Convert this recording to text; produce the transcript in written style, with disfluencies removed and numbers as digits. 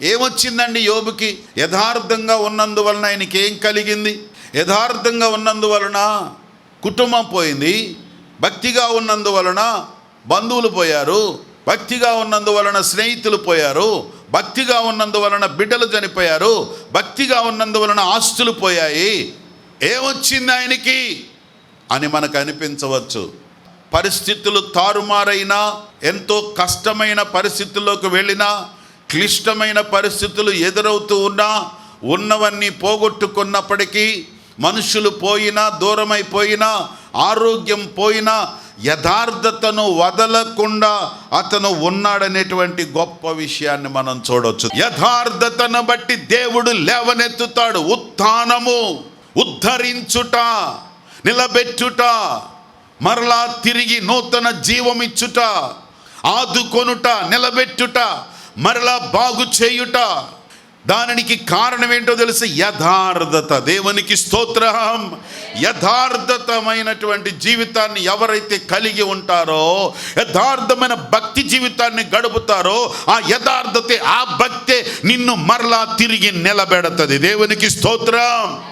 ఏమొచ్చిందండి యోబుకి? యథార్థంగా ఉన్నందువలన ఆయనకి ఏం కలిగింది? యథార్థంగా ఉన్నందువలన కుటుంబం పోయింది, భక్తిగా ఉన్నందువలన బంధువులు పోయారు, భక్తిగా ఉన్నందువలన స్నేహితులు పోయారు, భక్తిగా ఉన్నందువలన బిడ్డలు చనిపోయారు, భక్తిగా ఉన్నందువలన ఆస్తులు పోయాయి. ఏమొచ్చింది ఆయనకి అని మనకు అనిపించవచ్చు. పరిస్థితులు తారుమారైనా, ఎంతో కష్టమైన పరిస్థితుల్లోకి వెళ్ళినా, క్లిష్టమైన పరిస్థితులు ఎదురవుతూ ఉన్నా, ఉన్నవన్నీ పోగొట్టుకున్నప్పటికీ, మనుషులు పోయినా, దూరమైపోయినా, ఆరోగ్యం పోయినా, యథార్థతను వదలకుండా అతను ఉన్నాడనేటువంటి గొప్ప విషయాన్ని మనం చూడవచ్చు. యథార్థతను బట్టి దేవుడు లేవనెత్తుతాడు. ఉత్థానము, ఉద్ధరించుట, నిలబెట్టుట, మరలా తిరిగి నూతన జీవమిచ్చుట, ఆదుకొనుట, నిలబెట్టుట, మరలా బాగు చేయుట. దానికి కారణం ఏంటో తెలుసు? యథార్థత. దేవునికి స్తోత్రం. యథార్థతమైనటువంటి జీవితాన్ని ఎవరైతే కలిగి ఉంటారో, యథార్థమైన భక్తి జీవితాన్ని గడుపుతారో, ఆ యథార్థతే, ఆ భక్తే నిన్ను మరలా తిరిగి నిలబెడతది. దేవునికి స్తోత్రం.